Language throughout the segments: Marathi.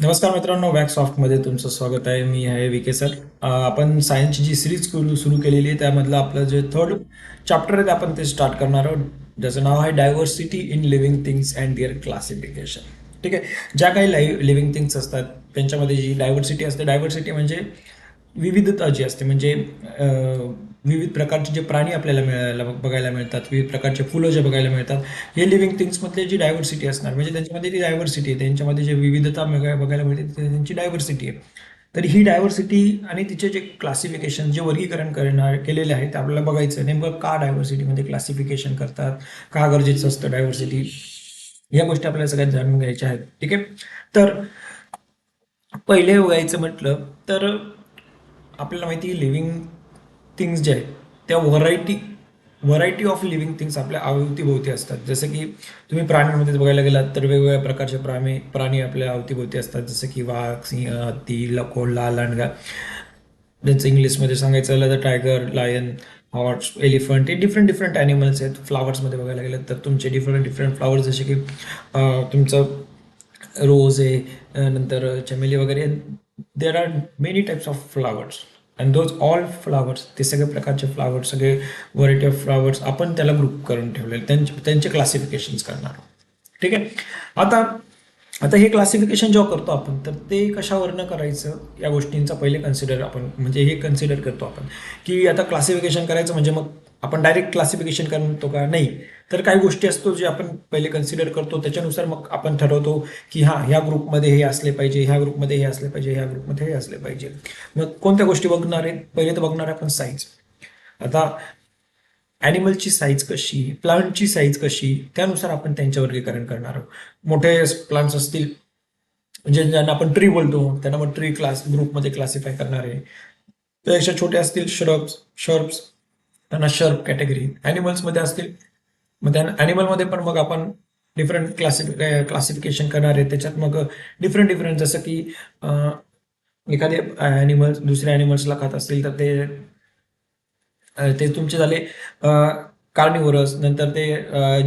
नमस्कार मित्रांनो, वॅक्सॉफ्टमध्ये तुमचं स्वागत आहे. मी आहे विके सर. आपण सायन्सची जी सिरीज सुरू केलेली आहे त्यामधलं आपलं जे थर्ड चॅप्टर आहे ते आपण ते स्टार्ट करणार आहोत. ज्याचं नाव आहे diversity in living things and their classification. ठीक आहे. ज्या काही लिव्हिंग थिंग्स असतात त्यांच्यामध्ये जी डायव्हर्सिटी असते, डायव्हर्सिटी म्हणजे विविधता जी असते, म्हणजे विविध प्रकारचे जे प्राणी आपल्याला बघायला मिळतात, विविध प्रकारचे फुलं जे बघायला मिळतात, हे लिव्हिंग थिंग्समधले जी डायव्हर्सिटी असणार, म्हणजे त्यांच्यामध्ये ती डायव्हर्सिटी आहे, त्यांच्यामध्ये जे विविधता बघायला मिळते ते त्यांची डायव्हर्सिटी आहे. तर ही डायव्हर्सिटी आणि तिचे जे क्लासिफिकेशन, जे वर्गीकरण केलेले आहे ते आपल्याला बघायचं. नेमकं का डायव्हर्सिटीमध्ये क्लासिफिकेशन करतात, का गरजेचं असतं डायव्हर्सिटी, या गोष्टी आपल्याला सगळ्यात जाणून घ्यायच्या आहेत. ठीक आहे. तर पहिले बघायचं म्हटलं तर आपल्याला माहिती आहे लिव्हिंग थिंग्स जे आहेत त्या व्हरायटी ऑफ लिव्हिंग थिंग्स आपल्या अवतीभोवती असतात. जसं की तुम्ही प्राण्यांमध्ये बघायला गेलात तर वेगवेगळ्या प्रकारचे प्राणी आपल्या अवतीभोवती असतात. जसं की वाघ, सिंह, हत्ती, कोल्हा, लांडगा. ज्यांचं इंग्लिशमध्ये सांगायचं झालं तर टायगर, लायन, हॉर्स, एलिफंट, हे डिफरंट डिफरंट ॲनिमल्स आहेत. फ्लावर्समध्ये बघायला गेलं तर तुमचे डिफरंट डिफरंट फ्लावर्स, जसे की तुमचं रोज आहे, नंतर चमेली वगैरे. There are many types of flowers and those all flowers, ते सगळे प्रकारचे फ्लावर्स, सगळे व्हरायटी ऑफ फ्लावर्स आपण त्याला ग्रुप करून ठेवलेले, त्यांचे क्लासिफिकेशन्स करणार. ठीक आहे. आता आता हे क्लासिफिकेशन जेव्हा करतो आपण तर ते कशावरनं करायचं या गोष्टींचा पहिले कन्सिडर आपण, म्हणजे हे कन्सिडर करतो आपण की आता क्लासिफिकेशन करायचं म्हणजे मग आपण डायरेक्ट क्लासिफिकेशन करतो का, नाही. तर काही गोष्टी असतो जे आपण पहिले कन्सिडर करतो, त्याच्यानुसार मग आपण ठरवतो की हां, ह्या ग्रुपमध्ये हे असले पाहिजे, ह्या ग्रुपमध्ये हे असले पाहिजे, ह्या ग्रुपमध्ये हे असले पाहिजे. मग कोणत्या गोष्टी बघणार आहेत, पहिले तर बघणार आहे आपण साईज. आता ॲनिमलची साईज कशी, प्लांटची साईज कशी, त्यानुसार आपण त्यांच्या वर्गीकरण करणार आहोत. मोठे प्लांट्स असतील, म्हणजे ज्यांना आपण ट्री बोलतो, त्यांना मग ट्री क्लास ग्रुपमध्ये क्लासिफाय करणार आहे. त्यापेक्षा छोटे असतील शर्प्स, त्यांना शर्प कॅटेगरी. ॲनिमल्समध्ये असतील, मग त्या ॲनिमलमध्ये पण मग आपण डिफरंट क्लासिफिकेशन करणार आहे. त्याच्यात मग डिफरंट डिफरंट, जसं की एखादे ॲनिमल्स दुसऱ्या ॲनिमल्सला खात असतील तर ते तुमचे झाले कार्निवरस. नंतर ते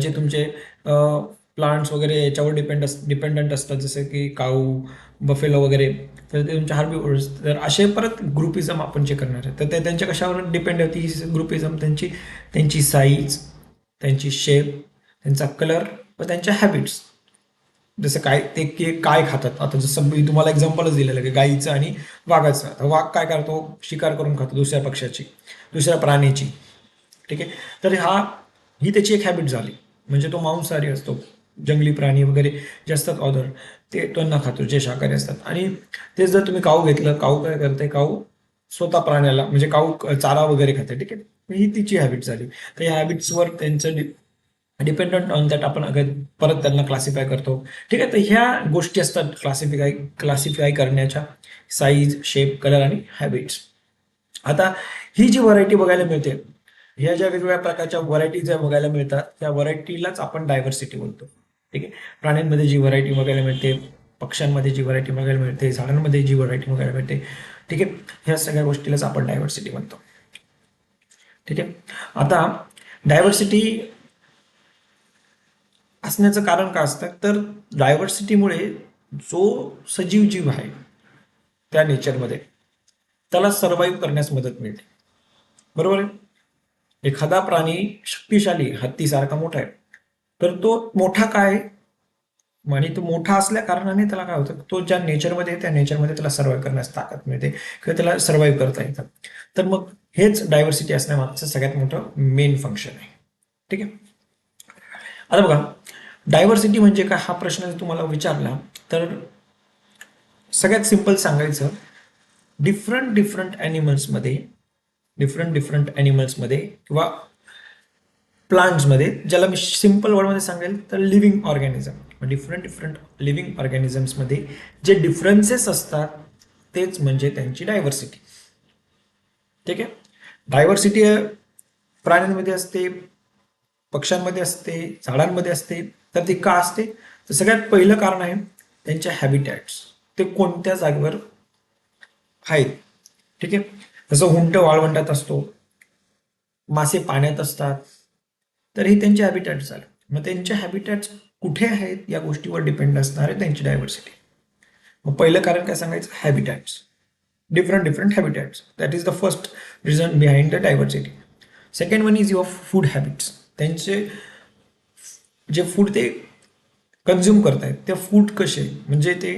जे तुमचे प्लांट्स वगैरे याच्यावर डिपेंडंट असतात, जसं की काऊ, बफेलो वगैरे, तर ते तुमचे हार्बिव्हर्स. तर असे परत ग्रुपिझम आपण जे करणार आहे तर ते त्यांच्या कशावर डिपेंड होती ही ग्रुपिझम, त्यांची साईज, त्यांची शेप, त्यांचा कलर व त्यांच्या हॅबिट्स. जसं काय ते काय खातात. आता जसं मी तुम्हाला एक्झाम्पलच दिलेलं आहे की गाईचं आणि वाघाचं. आता वाघ काय करतो, शिकार करून खातो दुसऱ्या पक्षाची, दुसऱ्या प्राण्याची. ठीक आहे. तर ही त्याची एक हॅबिट झाली, म्हणजे तो मांसाहारी असतो. जंगली प्राणी वगैरे जे असतात ऑदर, ते त्यांना खातो जे शाकाहारी असतात. आणि तेच जर तुम्ही काऊ घेतलं, काऊ काय करते, काऊ स्वतः प्राण्याला, म्हणजे काऊ चारा वगैरे खाते. ठीक आहे. ही तिची हॅबिट झाली. तर या हॅबिट्सवर त्यांचं डिपेंडंट ऑन दॅट आपण अगं परत त्यांना क्लासिफाय करतो. ठीक आहे. तर ह्या गोष्टी असतात क्लासिफाय करण्याच्या: साईज, शेप, कलर आणि हॅबिट्स. आता ही जी व्हरायटी बघायला मिळते, ह्या ज्या वेगवेगळ्या प्रकारच्या व्हरायटी ज्या बघायला मिळतात त्या व्हरायटीलाच आपण डायव्हर्सिटी बोलतो. ठीक आहे. प्राण्यांमध्ये जी व्हरायटी बघायला मिळते, पक्ष्यांमध्ये जी व्हरायटी बघायला मिळते, झाडांमध्ये जी व्हरायटी बघायला मिळते, ठीक आहे, ह्या सगळ्या गोष्टीलाच आपण डायव्हर्सिटी म्हणतो. ठीक आहे. आता डायव्हर्सिटी असण्याचं कारण काय असतं, तर डायव्हर्सिटीमुळे जो सजीव जीव आहे त्या नेचरमध्ये त्याला सर्व्हाइव्ह करण्यास मदत मिळते. बरोबर आहे. एखादा प्राणी शक्तिशाली हत्तीसारखा मोठा आहे, तर तो मोठा काय, आणि तो मोठा असल्या कारणाने त्याला काय होतं, तो ज्या नेचरमध्ये त्या नेचरमध्ये त्याला सर्व्हाइव्ह करण्यास ताकद मिळते किंवा त्याला सर्व्हाइव्ह करता येतं. तर मग हेच डायव्हर्सिटी असण्यामागचं सगळ्यात मोठं मेन फंक्शन आहे. ठीक आहे. आता बघा, डायव्हर्सिटी म्हणजे काय हा प्रश्न जर तुम्हाला विचारला तर सगळ्यात सिंपल सांगायचं, डिफरंट डिफरंट ॲनिमल्समध्ये किंवा प्लांट्समध्ये, ज्याला मी सिंपल वर्डमध्ये सांगेल तर लिव्हिंग ऑर्गॅनिझम, डिफरंट लिव्हिंग ऑर्गॅनिझम्समध्ये जे डिफरन्सेस असतात तेच म्हणजे त्यांची डायव्हर्सिटी. ठीक आहे. डायव्हर्सिटी प्राण्यांमध्ये असते, पक्ष्यांमध्ये असते, झाडांमध्ये असते. तर ती का असते, तर सगळ्यात पहिलं कारण आहे त्यांच्या हॅबिटॅट्स, ते कोणत्या जागेवर आहेत. ठीक आहे. जसं उंट वाळवंटात असतो, मासे पाण्यात असतात, तर हे त्यांचे हॅबिटॅट्स झाले. मग त्यांचे हॅबिटॅट्स कुठे आहेत या गोष्टीवर डिपेंड असणार आहे त्यांची डायव्हर्सिटी. मग पहिलं कारण काय सांगायचं, habitats, different different habitats. That is the first reason behind the diversity. Second one is your food habits. त्यांचे जे फूड ते कन्झ्युम करतायत ते फूड कसे, म्हणजे ते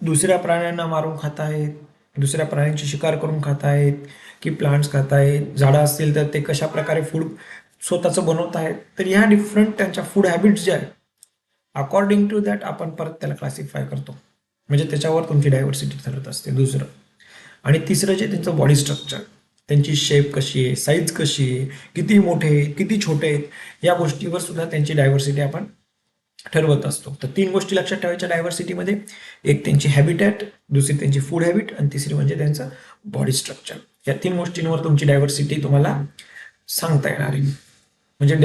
दुसऱ्या प्राण्यांना मारून खात आहेत, दुसऱ्या प्राण्यांची शिकार करून खात आहेत, की प्लांट्स खात आहेत, झाडं असतील तर ते कशा प्रकारे फूड स्वतःचं बनवत आहेत. तर ह्या डिफरंट त्यांच्या फूड हॅबिट्स ज्या आहेत, अकॉर्डिंग टू दॅट आपण परत त्याला क्लासिफाय करतो. म्हणजे त्याच्यावर तुमची डायव्हर्सिटी ठरत असते, दुसरं. आणि तिसरं जे त्यांचं बॉडी स्ट्रक्चर, त्यांची शेप कशी आहे, साईज कशी आहे, किती मोठे आहेत, किती छोटे आहेत, या गोष्टीवर सुद्धा त्यांची डायव्हर्सिटी आपण ठरवत असतो. तर 3 गोष्टी लक्षात ठेवायच्या डायव्हर्सिटीमध्ये. एक त्यांची हॅबिटॅट, दुसरी त्यांची फूड हॅबिट, आणि तिसरी म्हणजे त्यांचं बॉडी स्ट्रक्चर. या 3 गोष्टींवर तुमची डायव्हर्सिटी तुम्हाला सांगता येणार आहे, म्हणजे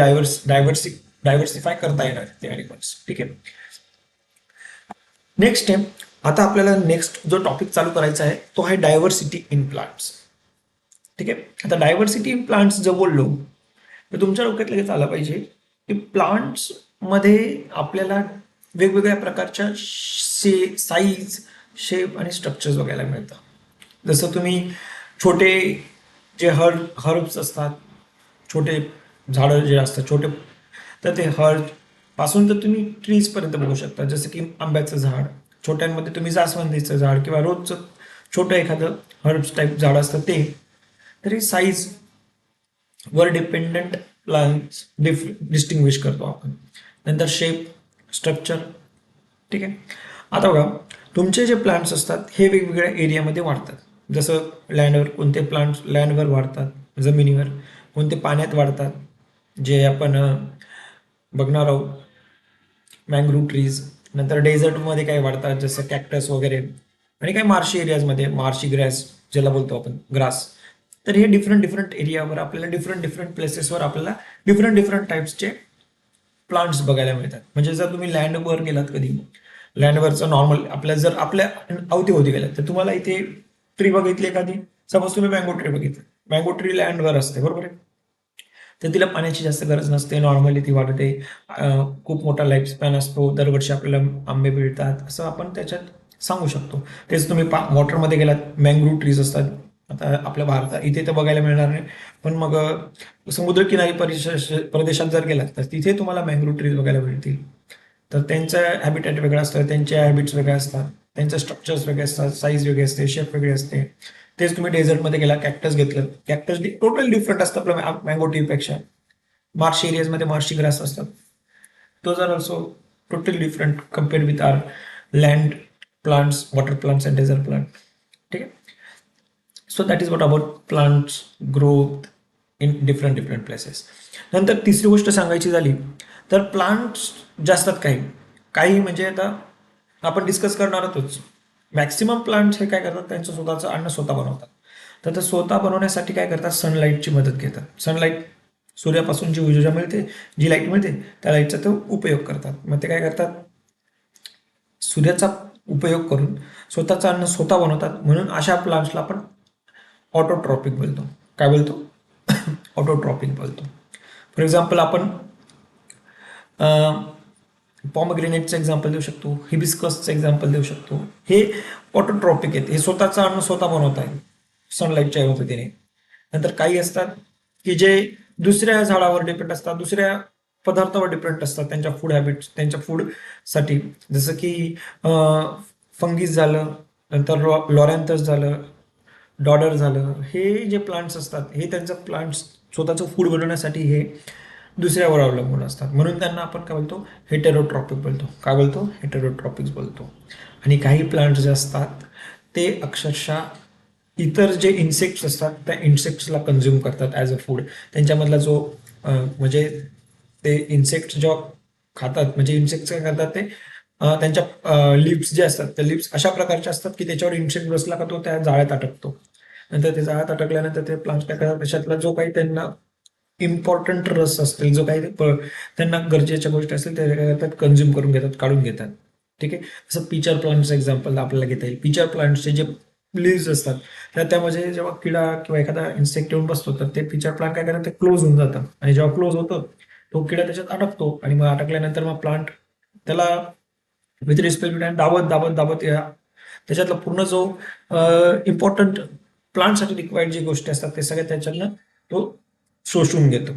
डायव्हर्सिफाय करता येणार ते ॲनिमल्स. ठीक आहे. नेक्स्ट स्टेप, आता आपल्याला नेक्स्ट जो टॉपिक चालू करायचा आहे तो आहे डायव्हर्सिटी इन प्लांट्स. ठीक आहे. आता डायव्हर्सिटी इन प्लांट्स जर बोललो तर तुमच्या डोक्यात लगेच आलं पाहिजे की प्लांट्स मध्ये आपल्याला वेगवेगळ्या प्रकारच्या साईज, शेप आणि स्ट्रक्चर्स बघायला मिळतं. जसं तुम्ही छोटे जे हर्ब्स असतात, छोटे झाडं जे असतात छोटे, तर ते हर्ब पासून तर तुम्ही ट्रीजपर्यंत बघू शकता. जसं की आंब्याचं झाड, छोट्यांमध्ये तुम्ही जास्वंदीचं झाड किंवा रोजचं छोटं एखादं हर्ब्स टाईप झाड असतं ते. तरी साईज वर डिपेंडंट प्लांट्स डिस्टिंग्विश करतो आपण. नंतर शेप, स्ट्रक्चर. ठीक आहे. आता बघा, तुमचे जे प्लांट्स असतात हे वेगवेगळ्या एरियामध्ये वाढतात. जसं लँडवर कोणते प्लांट्स लँडवर वाढतात, जमिनीवर कोणते पाण्यात वाढतात, जे आपण बघणार आहोत, मँग्रोव्ह ट्रीज. नंतर डेझर्टमध्ये काय वाढतात, जसं कॅक्टस वगैरे, आणि काही मार्शी एरियाजमध्ये मार्शी ग्रास ज्याला बोलतो आपण, ग्रास. तर हे डिफरंट डिफरंट एरियावर आपल्याला, डिफरंट डिफरंट प्लेसेसवर आपल्याला डिफरंट डिफरंट टाईप्सचे प्लांट्स बघायला मिळतात. म्हणजे जर तुम्ही लँडवर गेलात कधी, लँडवरचं नॉर्मल आपल्या जर आपल्या अवतीभोवती गेलात तर तुम्हाला इथे ट्री बघितली एखादी, सपोज तुम्ही मँगो ट्री बघितली, मँगो ट्री लँडवर असते, बरोबर आहे. तर तिला पाण्याची जास्त गरज नसते, नॉर्मली ती वाढते, खूप मोठा लाईफ स्पॅन असतो, दरवर्षी आपल्याला आंबे मिळतात, असं आपण त्याच्यात सांगू शकतो. तेच तुम्ही वॉटरमध्ये गेलात, मँग्रोव्ह ट्रीज असतात. आता आपल्या भारतात इथे तर बघायला मिळणार नाही, पण मग समुद्रकिनारी प्रदेशात जर गेलात तर तिथे तुम्हाला मँग्रोव्ह ट्रीज बघायला मिळतील. तर त्यांचं हॅबिटॅट वेगळं असतं, त्यांचे हॅबिट्स वेगळे असतात, त्यांचे स्ट्रक्चर्स वेगळे असतात, साईज वेगळी असते, शेप वेगळी असते. तेच तुम्ही डेझर्टमध्ये गेला, कॅक्टस घेतलं, कॅक्टस टोटल डिफरंट असतं आपल्या मँगो ट्रीपेक्षा. मार्श एरियाजमध्ये मार्शी ग्रास असतात, those are also total different compared with are land plants, water plants and desert plant. ठीक आहे. So that is what about plants growth in different different places. नंतर तिसरी गोष्ट सांगायची झाली तर प्लांट्स जे असतात काही काही म्हणजे आता आपण डिस्कस करणार आहोतच. मॅक्सिमम प्लांट्स हे काय करतात, त्यांचं स्वतःचं अन्न स्वतः बनवतात. तर ते स्वतः बनवण्यासाठी काय करतात, सनलाईटची मदत घेतात. सनलाईट, सूर्यापासून जी ऊर्जा मिळते, जी लाईट मिळते, त्या लाईटचा ते उपयोग करतात. मग ते काय करतात, सूर्याचा उपयोग करून स्वतःचं अन्न स्वतः बनवतात. म्हणून अशा प्लांट्सला आपण ऑटोट्रॉपिक बोलतो. काय बोलतो? ऑटोट्रॉपिक बोलतो. फॉर एक्झाम्पल आपण पॉमग्रेनेटचं एक्झाम्पल देऊ शकतो, हिबिस्कसचं एक्झाम्पल देऊ शकतो. हे ऑटोट्रॉपिक आहेत, हे स्वतःचं अन्न स्वतः बनवत आहे सनलाईटच्या मदतीने. नंतर काही असतात की जे दुसऱ्या झाडावर डिपेंड असतात, दुसऱ्या पदार्थावर डिपेंड असतात, त्यांच्या फूड हॅबिट्स, त्यांच्या फूडसाठी. जसं की फंगीस झालं, नंतर लॉरॅन्थस झालं, डॉडर झालं. हे जे प्लांट्स असतात हे त्यांचं प्लांट्स स्वतःचं फूड बनवण्यासाठी हे दुसऱ्यावर अवलंबून असतात. म्हणून त्यांना आपण काय बोलतो, हेटेरोट्रॉपिक बोलतो. काय बोलतो? हेटेरोट्रॉपिक्स बोलतो. आणि काही प्लांट्स जे असतात ते अक्षरशः इतर जे इन्सेक्ट्स असतात त्या इन्सेक्ट्सला कन्झ्युम करतात ॲज अ फूड. त्यांच्यामधला जो म्हणजे ते इन्सेक्ट्स जेव्हा खातात, म्हणजे इन्सेक्ट्स काय करतात ते त्यांच्या लिप्स जे असतात त्या लिप्स अशा प्रकारच्या असतात की त्याच्यावर इन्सेक्ट बसला का तो त्या जाळ्यात अटकतो. नंतर ते जाळ्यात अटकल्यानंतर ते प्लांट्स काय करतात, त्याच्यातला जो काही त्यांना इम्पॉर्टंट रस असतील, जो काही त्यांना गरजेच्या गोष्टी असतील त्या काय करतात, कन्झ्युम करून घेतात, काढून घेतात. ठीक आहे. जसं पिचर प्लांटचं एक्झाम्पल आपल्याला घेता येईल. पिचर प्लांटचे जे लिव्ज असतात तर त्यामध्ये जेव्हा किडा किंवा एखादा इन्सेक्ट येऊन बसतो तर ते पिचर प्लांट काय करतात, ते क्लोज होऊन जातं. आणि जेव्हा क्लोज होतं तो किडा त्याच्यात अटकतो, आणि मग अटकल्यानंतर मग प्लांट त्याला विथ रिस्पेक्ट टू टाइम दाबत दाबत दाबत या त्याच्यातला पूर्ण जो इम्पॉर्टंट प्लांटसाठी रिक्वायर्ड जी गोष्टी असतात ते सगळे त्याच्यातनं तो शोषून घेतो.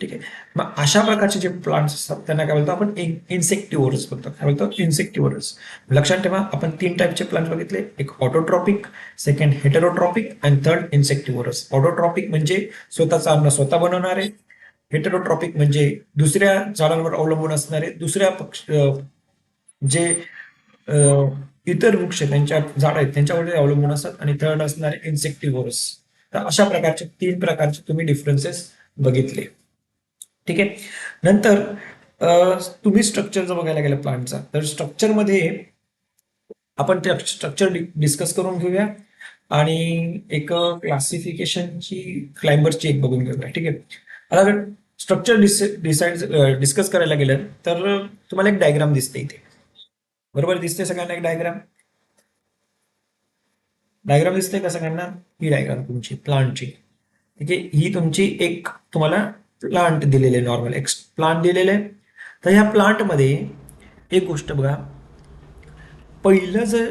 ठीक आहे. मग अशा प्रकारचे जे प्लांट्स असतात त्यांना काय बोलतो आपण इन्सेक्टिव्हरस बोलतो. काय बोलतो? इन्सेक्टिव्हरस. लक्षात ठेवा, आपण 3 टाईपचे प्लांट बघितले. एक ऑटोट्रॉपिक, सेकंड हेटेरोट्रॉपिक आणि थर्ड इन्सेक्टिव्हरस. ऑटोट्रॉपिक म्हणजे स्वतःचा अन्न स्वतः बनवणारे. हेटेरोट्रॉपिक म्हणजे दुसऱ्या झाडांवर अवलंबून असणारे, दुसऱ्या जे इतर वृक्ष त्यांच्या झाड आहेत त्यांच्यावर अवलंबून असतात. आणि थर्ड असणारे इन्सेक्टिव्हरस. तर अशा प्रकारचे 3 प्रकारचे तुम्ही डिफरन्सेस बघितले. ठीक आहे. नंतर तुम्ही स्ट्रक्चर जर बघायला गेलं प्लांटचा, तर स्ट्रक्चरमध्ये आपण त्या स्ट्रक्चर डिस्कस करून घेऊया आणि एक क्लासिफिकेशनची क्लाइंबरची एक बघून घेऊया. ठीक आहे. आता स्ट्रक्चर डिस्कस करायला गेलं तर तुम्हाला एक डायग्राम दिसते इथे. बरोबर दिसते सगळ्यांना एक डायग्राम? डायग्राम दिसते का सगळ्यांना? ही डायग्राम तुमची प्लांटची. ठीक आहे. ही तुमची एक तुम्हाला प्लांट दिलेले नॉर्मल एक प्लांट दिलेले आहे. तर ह्या प्लांटमध्ये एक गोष्ट बघा, पहिलं जर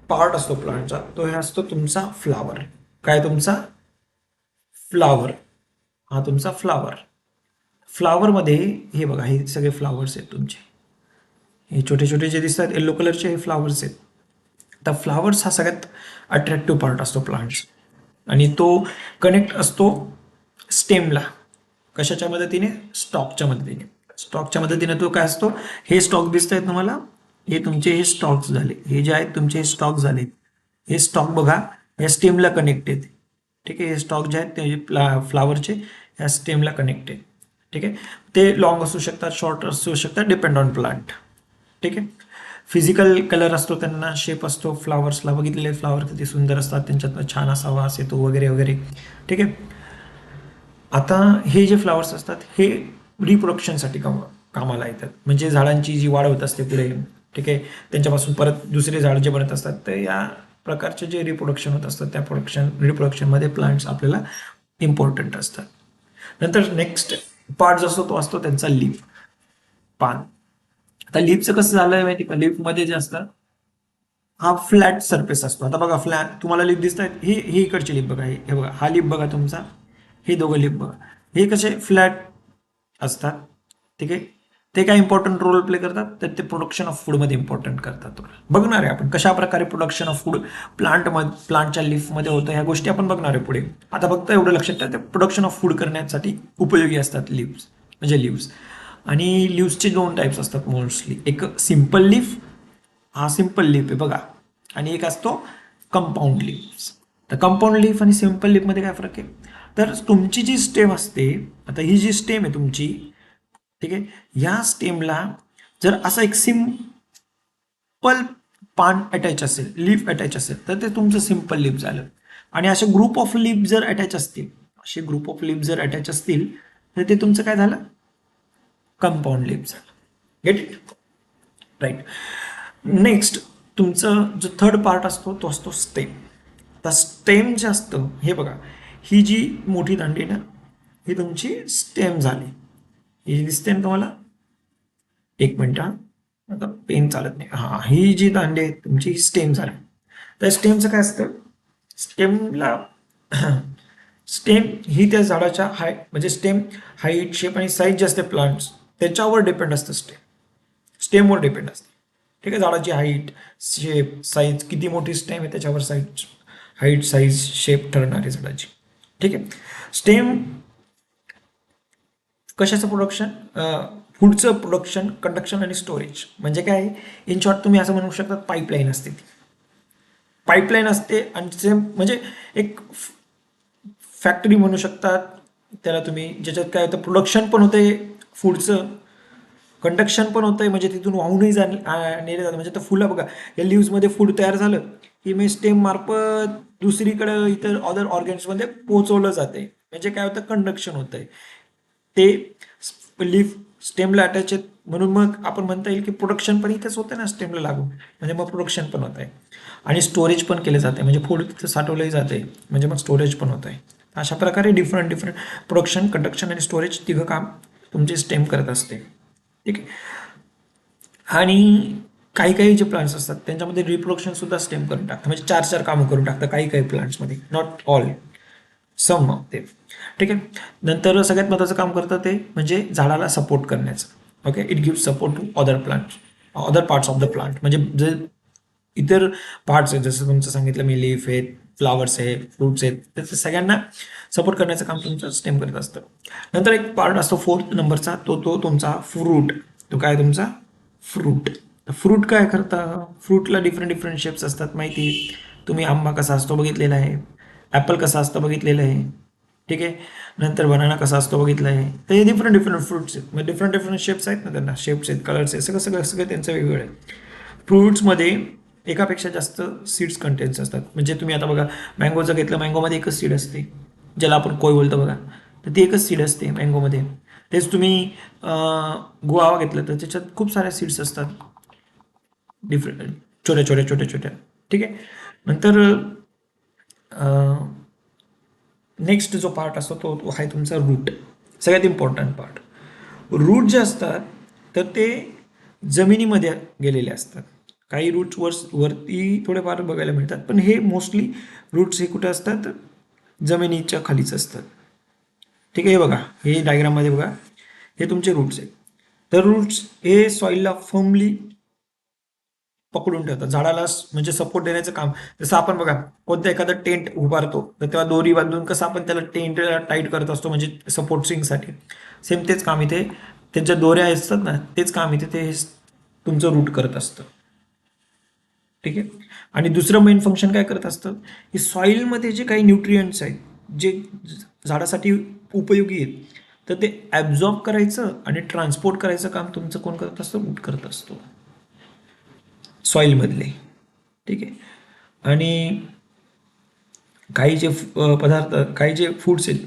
पार्ट असतो प्लांटचा तो हे असतो तुमचा फ्लावर. काय तुमचा? फ्लावर. हा तुमचा फ्लावर. फ्लावरमध्ये हे बघा, हे सगळे फ्लावर्स आहेत तुमचे. हे छोटे छोटे जे दिसतात येलो कलरचे हे फ्लावर्स आहेत. तर फ्लावर्स हा सगळ्यात अट्रॅक्टिव्ह पार्ट असतो प्लांट्स. आणि तो कनेक्ट असतो स्टेमला. कशाच्या मदतीने? स्टॉकच्या मदतीने. स्टॉकच्या मदतीने तो काय असतो? हे स्टॉक दिसत आहेत तुम्हाला, हे तुमचे हे स्टॉक्स झाले. हे जे आहेत तुमचे हे स्टॉक झाले. हे स्टॉक बघा या स्टेमला कनेक्ट आहेत. ठीक आहे. हे स्टॉक जे आहेत ते फ्लावरचे ह्या स्टेमला कनेक्ट आहेत. ठीक आहे. ते लॉंग असू शकतात, शॉर्ट असू शकतात, डिपेंड ऑन प्लांट. ठीक आहे. फिजिकल कलर असतो त्यांना, शेप असतो. फ्लावर्सला बघितलेले फ्लावर किती सुंदर असतात, त्यांच्यात छान असा वास येतो वगैरे वगैरे. ठीक आहे. आता हे जे फ्लावर्स असतात हे रिप्रोडक्शनसाठी कामाला येतात. म्हणजे झाडांची जी वाढ होत असते पुढे, ठीक आहे, त्यांच्यापासून परत दुसरे झाड जे बनत असतात तर या प्रकारचे जे रिप्रोडक्शन होत असतात त्या रिप्रोडक्शनमध्ये प्लांट्स आपल्याला इम्पॉर्टंट असतात. नंतर नेक्स्ट पार्ट जो असतो तो असतो त्यांचा लीफ, पान. आता लीफचं कसं झालंय माहिती का? लीफमध्ये जे असतं हा फ्लॅट सरफेस असतो. आता बघा फ्लॅट तुम्हाला लीफ दिसत आहेत, ही इकडची लीफ बघा, हे बघा, हा लीफ बघा तुमचा, हे दोघं लीफ बघा, हे कसे फ्लॅट असतात. ठीक आहे. ते काय इम्पॉर्टंट रोल प्ले करतात? तर ते प्रोडक्शन ऑफ फूडमध्ये इम्पॉर्टंट करतात. बघणार आहे आपण कशा प्रकारे प्रोडक्शन ऑफ फूड प्लांटच्या लीफमध्ये होतं, ह्या गोष्टी आपण बघणार आहे पुढे. आता फक्त एवढं लक्षात ठेवा, ते प्रोडक्शन ऑफ फूड करण्यासाठी उपयोगी असतात लीव्स, म्हणजे लीव्स. आणि लीव्सचे 2 टाईप्स असतात मोस्टली. एक सिम्पल लीफ, हा सिम्पल लीफ आहे बघा, आणि एक असतो कंपाऊंड लीफ. तर कंपाऊंड लीफ आणि सिम्पल लीफमध्ये काय फरक आहे? तर तुमची जी स्टेम असते, आता ही जी स्टेम आहे तुमची, ठीक आहे, या स्टेमला जर असं एक सिम्पल पान अटॅच असेल, लीफ अटॅच असेल, तर ते तुमचं सिम्पल लीफ झालं. आणि असे ग्रुप ऑफ लीफ जर अटॅच असतील, असे ग्रुप ऑफ लीफ जर अटॅच असतील तर ते तुमचं काय झालं? कंपाऊंड लीफ झालं. Get it? राईट. नेक्स्ट तुमचं जो थर्ड पार्ट असतो तो असतो स्टेम. आता स्टेम जे असतं हे बघा, ही जी मोठी दांडी ना, ही तुमची स्टेम झाली. ही दिसते ना तुम्हाला? एक मिनिट हा, आता पेन चालत नाही. हा, ही जी दांडी आहे तुमची स्टेम झाली. तर स्टेमचं काय असतं? स्टेमला स्टेम ही त्या झाडाच्या म्हणजे स्टेम हाईट, शेप आणि साईज जे असते प्लांट्स त्याच्यावर डिपेंड असतं. स्टेमवर डिपेंड असते. ठीक आहे. झाडाची हाईट, शेप, साईज, किती मोठी स्टेम आहे त्याच्यावर हाईट, साईज, शेप ठरणार आहे झाडाची. ठीक आहे. स्टेम कशाचं प्रोडक्शन? फूडचं प्रोडक्शन, कंडक्शन आणि स्टोरेज. म्हणजे काय? इन शॉर्ट तुम्ही असं म्हणू शकता, पाईपलाईन असते ती. पाईपलाईन असते आणि म्हणजे एक फॅक्टरी म्हणू शकतात त्याला तुम्ही, ज्याच्यात काय होतं, प्रोडक्शन पण होते फूडचं, कंडक्शन पण होतंय, म्हणजे तिथून वाहूनही नेले जातं. म्हणजे तर फुलं बघा, या लिव्समध्ये फूड तयार झालं की मी स्टेम मार्फत दुसरीकडे इतर अदर ऑर्गन्समध्ये पोहोचवलं जाते. म्हणजे काय होतं? कंडक्शन होतंय. ते लीफ स्टेमला अटॅच आहेत म्हणून मग आपण म्हणता येईल की प्रोडक्शन पण इथेच होतं ना स्टेमला लागून, म्हणजे मग प्रोडक्शन पण होत आहे. आणि स्टोरेज पण केले जाते, म्हणजे फूड तिथं साठवलंही जाते, म्हणजे मग स्टोरेज पण होत आहे. अशा प्रकारे डिफरंट प्रोडक्शन, कंडक्शन आणि स्टोरेज तिघं काम तुमचे स्टेम करत असते. ठीक आहे. आणि काही काही जे प्लांट्स असतात त्यांच्यामध्ये रिप्रोडक्शन सुद्धा स्टेम करून टाकतं, म्हणजे चार चार कामं करून टाकतं काही काही प्लांट्समध्ये, नॉट ऑल, सम ऑफ ते. ठीक आहे. नंतर सगळ्यात महत्त्वाचं काम करतं ते म्हणजे झाडाला सपोर्ट करण्याचं. Okay, it give support to other plant, other parts of the plant, म्हणजे जे इतर पार्ट्स आहेत, जसं तुमचं सांगितलं मी लीफ आहेत, फ्लावर्स आहेत, फ्रुट्स आहेत, त्याचं सगळ्यांना सपोर्ट करण्याचं काम तुमचं स्टेम करत असतं. नंतर एक पार्ट असतो 4th नंबरचा, तो तुमचा फ्रूट. तो काय तुमचा फ्रूट. फ्रूट काय करता, फ्रूटला डिफरंट डिफरंट शेप्स असतात माहिती. तुम्ही आंबा कसा असतो बघितलेला आहे, ॲपल कसा असतो बघितलेलं आहे. ठीक आहे. नंतर बनाना कसा असतो बघितलं आहे. तर हे डिफरंट डिफरंट फ्रुट्स आहेत, मग डिफरंट डिफरंट शेप्स आहेत ना, त्यांना शेप्स आहेत, कलर्स आहेत, सगळं सगळं सगळं त्यांचं वेगवेगळं आहे. फ्रुट्समध्ये एकापेक्षा जास्त सीड्स कंटेंट्स असतात. म्हणजे तुम्ही आता बघा, मँगोचं घेतलं, मँगोमध्ये एकच सीड असते, ज्याला आपण कोय बोलतो बघा, तर ती एकच सीड असते मँगोमध्ये. तेच तुम्ही गुआवा घेतलं तर त्याच्यात खूप साऱ्या सीड्स असतात, डिफरंट, छोट्या छोट्या छोट्या छोट्या. ठीक आहे. नंतर नेक्स्ट जो पार्ट असतो तो आहे तुमचा रूट, सगळ्यात इम्पॉर्टंट पार्ट. रूट जे असतात तर ते जमिनीमध्ये गेलेले असतात. काही रूट्स वरती थोडेफार बघायला मिळतात, पण हे मोस्टली रूट्स हे कुठे असतात, जमिनीच्या खालीच असतात. ठीक आहे. हे बघा, हे डायग्राममध्ये बघा, हे तुमचे रूट्स आहेत. तर रूट्स हे सॉईलला फर्मली पकडून ठेवतात, झाडाला म्हणजे सपोर्ट देण्याचं काम. जसं आपण बघा, कोणतं एखादं टेंट उभारतो तर तेव्हा दोरी बांधून कसं आपण त्याला टेंट टाईट करत असतो, म्हणजे सपोर्टिंगसाठी. सेम तेच काम इथे, त्यांच्या दोऱ्या असतात ना, तेच काम इथे ते तुमचं रूट करत असतं. ठीक आहे. आणि दुसरं मेन फंक्शन काय करत असतं, की सॉईलमध्ये जे काही न्यूट्रियंट्स आहेत, जे झाडासाठी उपयोगी आहेत, तर ते ॲब्झॉर्ब करायचं आणि ट्रान्सपोर्ट करायचं काम तुमचं कोण करत असतं, रूट करत असतो सॉईलमधले. ठीक आहे. आणि काही जे पदार्थ, काही जे फूड्स आहेत,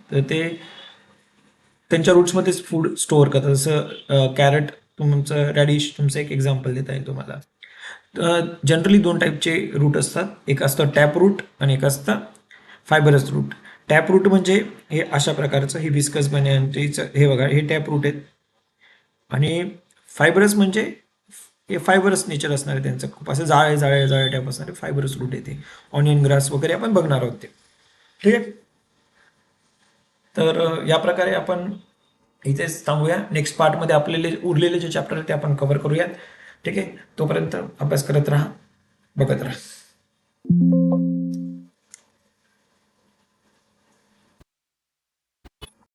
तर ते त्यांच्या रूट्समध्येच फूड स्टोअर करतात. जसं कॅरेट तुमचं, रॅडिश तुमचं एक एक्झाम्पल देता येईल तुम्हाला. जनरली दोन टाईपचे रूट असतात, एक असतं टॅप रूट आणि एक असतं फायबरस रूट. टॅप रूट म्हणजे हे अशा प्रकारचं, हे विस्कस बन्यांचं, हे बघा, हे टॅप रूट आहेत. आणि फायबरस म्हणजे हे फायबरस नेचर असणार आहे त्यांचं, खूप असं जाळे जाळे जाळे टाईप असणारे फायबरस रूट येते. ऑनियन ग्रास वगैरे आपण बघणार आहोत ते. ठीक आहे. तर या प्रकारे आपण इथेच थांबूया. नेक्स्ट पार्टमध्ये आपल्याला उरलेले जे चॅप्टर आहेत ते आपण कव्हर करूयात. ठीक आहे. तोपर्यंत अभ्यास करत राहा, बघत राहा.